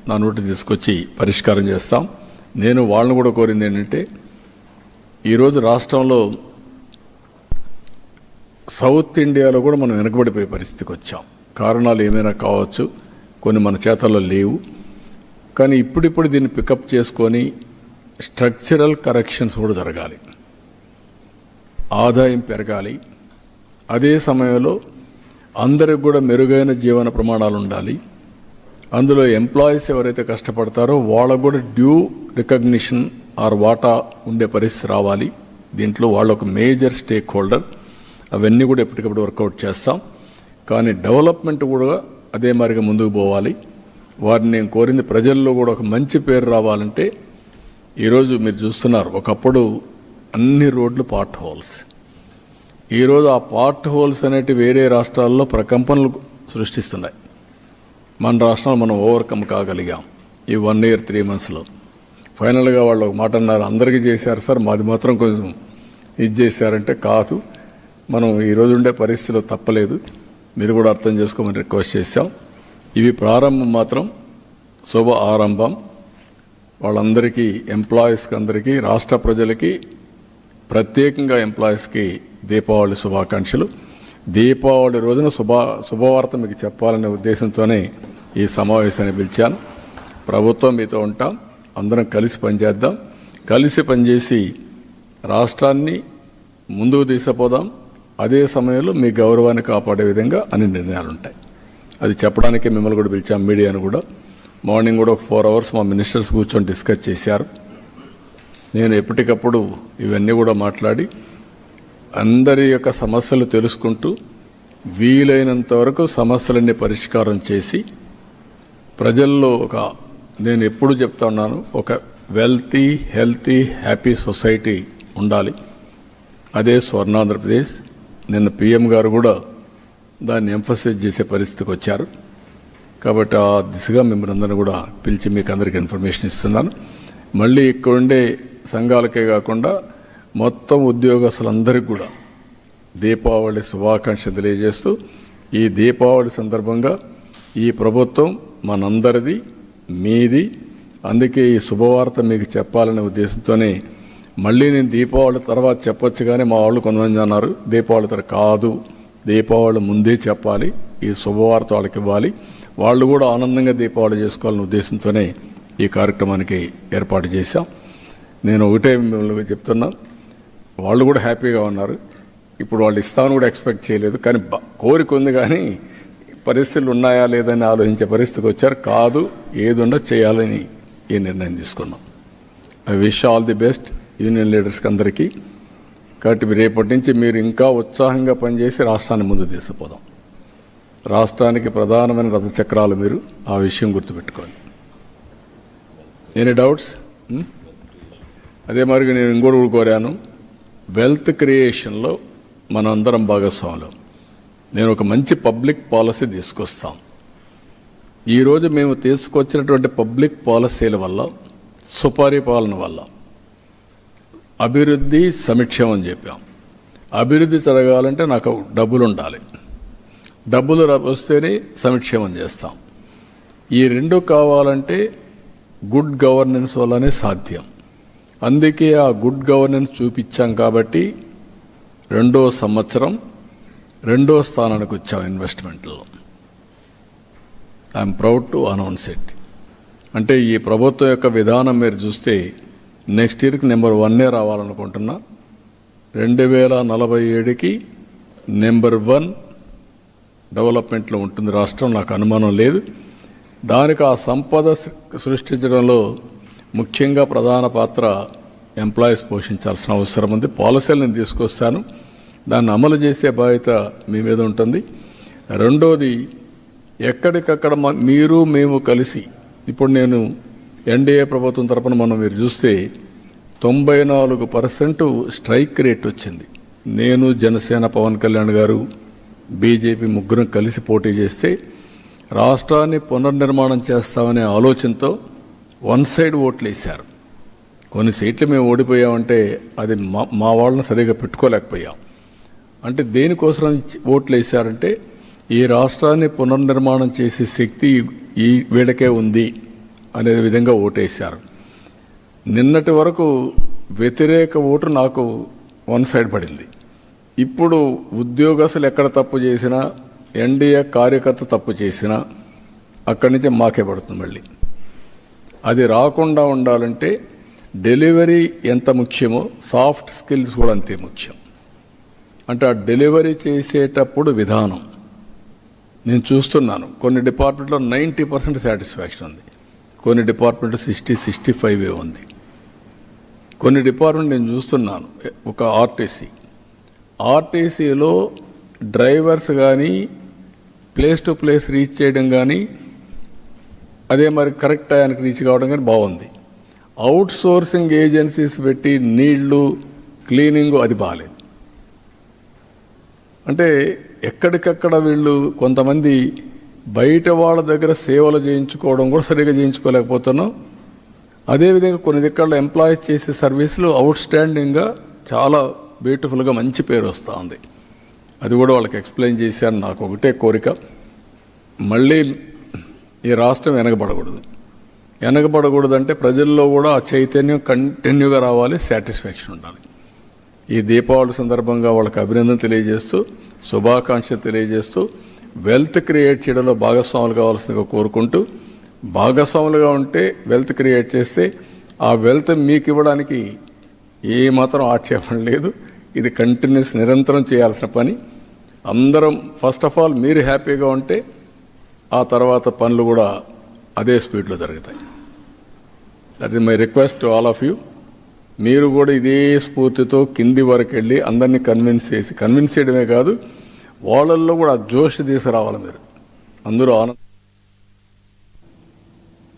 నా నోటి తీసుకొచ్చి పరిష్కారం చేస్తాం. నేను వాళ్ళని కూడా కోరింది ఏంటంటే, ఈరోజు రాష్ట్రంలో సౌత్ ఇండియాలో కూడా మనం వెనకబడిపోయే పరిస్థితికి వచ్చాం. కారణాలు ఏమైనా కావచ్చు, కొన్ని మన చేతల్లో లేవు. కానీ ఇప్పుడిప్పుడు దీన్ని పికప్ చేసుకొని స్ట్రక్చరల్ కరెక్షన్స్ కూడా జరగాలి, ఆదాయం పెరగాలి. అదే సమయంలో అందరికి కూడా మెరుగైన జీవన ప్రమాణాలు ఉండాలి. అందులో ఎంప్లాయీస్ ఎవరైతే కష్టపడతారో వాళ్ళకు కూడా డ్యూ రికగ్నిషన్ ఆర్ వాటా ఉండే పరిస్థితి రావాలి. దీంట్లో వాళ్ళు ఒక మేజర్ స్టేక్ హోల్డర్. అవన్నీ కూడా ఎప్పటికప్పుడు వర్కౌట్ చేస్తాం. కానీ డెవలప్మెంట్ కూడా అదే మరిగా ముందుకు పోవాలి. వారిని నేను కోరింది, ప్రజల్లో కూడా ఒక మంచి పేరు రావాలంటే, ఈరోజు మీరు చూస్తున్నారు, ఒకప్పుడు అన్ని రోడ్లు పార్ట్ హోల్స్. ఈరోజు ఆ పార్ట్ హోల్స్ అనేవి వేరే రాష్ట్రాల్లో ప్రకంపనలు సృష్టిస్తున్నాయి. మన రాష్ట్రంలో మనం ఓవర్కమ్ కాగలిగాం ఈ 1 year 3 monthsలో. ఫైనల్గా వాళ్ళు ఒక మాట అన్నారు, అందరికీ చేశారు సార్, మాది మాత్రం కొంచెం ఇది చేశారంటే కాదు, మనం ఈరోజు ఉండే పరిస్థితిలో తప్పలేదు, మీరు కూడా అర్థం చేసుకోమని రిక్వెస్ట్ చేశాం. ఇవి ప్రారంభం మాత్రం శుభ ఆరంభం. వాళ్ళందరికీ, ఎంప్లాయీస్కి అందరికీ, రాష్ట్ర ప్రజలకి, ప్రత్యేకంగా ఎంప్లాయీస్కి దీపావళి శుభాకాంక్షలు. దీపావళి రోజున శుభవార్త మీకు చెప్పాలనే ఉద్దేశంతోనే ఈ సమావేశాన్ని పిలిచాను. ప్రభుత్వం మీతో ఉంటాం, అందరం కలిసి పనిచేద్దాం, కలిసి పనిచేసి రాష్ట్రాన్ని ముందుకు తీసుకుపోదాం. అదే సమయంలో మీ గౌరవాన్ని కాపాడే విధంగా అన్ని నిర్ణయాలు ఉంటాయి. అది చెప్పడానికే మిమ్మల్ని కూడా పిలిచాం, మీడియాను కూడా. మార్నింగ్ కూడా 4 hours మా మినిస్టర్స్ కూర్చొని డిస్కస్ చేశారు. నేను ఎప్పటికప్పుడు ఇవన్నీ కూడా మాట్లాడి అందరి యొక్క సమస్యలు తెలుసుకుంటూ వీలైనంత వరకు సమస్యలన్నీ పరిష్కారం చేసి ప్రజల్లో నేను ఎప్పుడు చెప్తా ఉన్నాను, ఒక వెల్తీ, హెల్తీ, హ్యాపీ సొసైటీ ఉండాలి. అదే స్వర్ణాంధ్రప్రదేశ్. నిన్న PM గారు కూడా దాన్ని ఎంఫసైజ్ చేసే పరిస్థితికి వచ్చారు. కాబట్టి ఆ దిశగా మిమ్మల్ని అందరినీ కూడా పిలిచి మీకు అందరికీ ఇన్ఫర్మేషన్ ఇస్తున్నాను. మళ్ళీ ఇక్కడ ఉండే సంఘాలకే కాకుండా మొత్తం ఉద్యోగస్తులందరికీ కూడా దీపావళి శుభాకాంక్షలు తెలియజేస్తూ, ఈ దీపావళి సందర్భంగా ఈ ప్రభుత్వం మనందరిది, మీది. అందుకే ఈ శుభవార్త మీకు చెప్పాలనే ఉద్దేశంతోనే మళ్ళీ నేను దీపావళి తర్వాత చెప్పొచ్చు. కానీ మా వాళ్ళు కొంతమంది అన్నారు, దీపావళి తర్వాత కాదు, దీపావళి ముందే చెప్పాలి, ఈ శుభవార్త వాళ్ళకి ఇవ్వాలి, వాళ్ళు కూడా ఆనందంగా దీపావళి చేసుకోవాలనే ఉద్దేశంతోనే ఈ కార్యక్రమానికి ఏర్పాటు చేశాం. నేను ఒకటే మిమ్మల్ని చెప్తున్నా, వాళ్ళు కూడా హ్యాపీగా ఉన్నారు. ఇప్పుడు వాళ్ళు ఇస్తామని కూడా ఎక్స్పెక్ట్ చేయలేదు, కానీ కోరిక ఉంది. కానీ పరిస్థితులు ఉన్నాయా లేదని ఆలోచించే పరిస్థితికి వచ్చారు. కాదు, ఏది ఉండో చేయాలని ఈ నిర్ణయం తీసుకున్నాం. I wish all the best union లీడర్స్కి అందరికీ. కాబట్టి రేపటి నుంచి మీరు ఇంకా ఉత్సాహంగా పనిచేసి రాష్ట్రాన్ని ముందు తీసుకుపోదాం. రాష్ట్రానికి ప్రధానమైన రథచక్రాలు మీరు, ఆ విషయం గుర్తుపెట్టుకోండి. Any doubts? అదే మరి నేను ఇంకోటి కోరాను, వెల్త్ క్రియేషన్లో మనందరం భాగస్వాములు. నేను ఒక మంచి పబ్లిక్ పాలసీ తీసుకొస్తాం. ఈరోజు మేము తీసుకొచ్చినటువంటి పబ్లిక్ పాలసీల వల్ల, సుపారీ పాలన వల్ల అభివృద్ధి, సంక్షేమం చెప్పాం. అభివృద్ధి జరగాలంటే నాకు డబ్బులు ఉండాలి, డబ్బులు వస్తేనే సంక్షేమం చేస్తాం. ఈ రెండు కావాలంటే గుడ్ గవర్నెన్స్ వల్లనే సాధ్యం. అందుకే ఆ గుడ్ గవర్నెన్స్ చూపించాం. కాబట్టి 2వ సంవత్సరం 2వ స్థానానికి వచ్చాం ఇన్వెస్ట్మెంట్లో. I'm proud to announce it. అంటే ఈ ప్రభుత్వం యొక్క విధానం మీరు చూస్తే నెక్స్ట్ ఇయర్కి నెంబర్ 1 రావాలనుకుంటున్నా. 2047కి నెంబర్ 1 డెవలప్మెంట్లో ఉంటుంది రాష్ట్రం, నాకు అనుమానం లేదు. దానికి ఆ సంపద సృష్టించడంలో ముఖ్యంగా ప్రధాన పాత్ర ఎంప్లాయీస్ పోషించాల్సిన అవసరం ఉంది. పాలసీలు నేను తీసుకొస్తాను, దాన్ని అమలు చేసే బాధ్యత మీ మీద ఉంటుంది. రెండోది, ఎక్కడికక్కడ మీరు మేము కలిసి, ఇప్పుడు నేను ఎన్డీఏ ప్రభుత్వం తరపున మీరు చూస్తే 94% స్ట్రైక్ రేట్ వచ్చింది. నేను, జనసేన, పవన్ కళ్యాణ్ గారు, బీజేపీ ముగ్గురం కలిసి పోటీ చేస్తే రాష్ట్రాన్ని పునర్నిర్మాణం చేస్తామనే ఆలోచనతో వన్ సైడ్ ఓట్లు వేశారు. కొన్ని సీట్లు మేము ఓడిపోయామంటే అది మా వాళ్ళని సరిగా పెట్టుకోలేకపోయాం. అంటే దేనికోసం ఓట్లు వేశారంటే ఈ రాష్ట్రాన్ని పునర్నిర్మాణం చేసే శక్తి ఈ వీళ్ళకే ఉంది అనే విధంగా ఓటేశారు. నిన్నటి వరకు వ్యతిరేక ఓటు నాకు వన్ సైడ్ పడింది. ఇప్పుడు ఉద్యోగస్తులు ఎక్కడ తప్పు చేసినా, ఎన్డీఏ కార్యకర్త తప్పు చేసినా అక్కడి నుంచి మాకే పడుతుంది. మళ్ళీ అది రాకుండా ఉండాలంటే డెలివరీ ఎంత ముఖ్యమో సాఫ్ట్ స్కిల్స్ కూడా అంతే ముఖ్యం. అంటే ఆ డెలివరీ చేసేటప్పుడు విధానం నేను చూస్తున్నాను. కొన్ని డిపార్ట్మెంట్లో 90% సాటిస్ఫాక్షన్ ఉంది, కొన్ని డిపార్ట్మెంట్లో 60-65 ఉంది. కొన్ని డిపార్ట్మెంట్ నేను చూస్తున్నాను. ఒక ఆర్టీసీలో డ్రైవర్స్ కానీ ప్లేస్ టు ప్లేస్ రీచ్ చేయడం కానీ, అదే మరి కరెక్ట్ టైంకి రీచ్ కావడం కానీ బాగుంది. అవుట్ సోర్సింగ్ ఏజెన్సీస్ పెట్టి నీళ్లు క్లీనింగ్ అది బాగాలేదు. అంటే ఎక్కడికక్కడ వీళ్ళు కొంతమంది బయట వాళ్ళ దగ్గర సేవలు చేయించుకోవడం కూడా సరిగ్గా చేయించుకోలేకపోతున్నాం. అదేవిధంగా కొన్ని దగ్గర ఎంప్లాయీస్ చేసే సర్వీసులు అవుట్ స్టాండింగ్గా చాలా బ్యూటిఫుల్గా మంచి పేరు వస్తూ ఉంది. అది కూడా వాళ్ళకి ఎక్స్ప్లెయిన్ చేశాను. నాకు ఒకటే కోరిక, మళ్ళీ ఈ రాష్ట్రం వెనకబడకూడదు అంటే ప్రజల్లో కూడా ఆ చైతన్యం కంటిన్యూగా రావాలి, సాటిస్ఫాక్షన్ ఉండాలి. ఈ దీపావళి సందర్భంగా వాళ్ళకి అభినందన తెలియజేస్తూ, శుభాకాంక్షలు తెలియజేస్తూ, వెల్త్ క్రియేట్ చేయడంలో భాగస్వాములు కావాల్సిందిగా కోరుకుంటూ, భాగస్వాములుగా ఉంటే వెల్త్ క్రియేట్ చేస్తే ఆ వెల్త్ మీకు ఇవ్వడానికి ఏమాత్రం ఆక్షేపణ లేదు. ఇది కంటిన్యూస్ నిరంతరం చేయాల్సిన పని. అందరం ఫస్ట్ ఆఫ్ ఆల్ మీరు హ్యాపీగా ఉంటే ఆ తర్వాత పనులు కూడా అదే స్పీడ్లో జరుగుతాయి. That is my request to all of you. మీరు కూడా ఇదే స్ఫూర్తితో కింది వరకు వెళ్ళి అందరినీ కన్విన్స్ చేయడమే కాదు, వాళ్ళల్లో కూడా జోష్ తీసుకురావాలి. మీరు అందరూ ఆనంద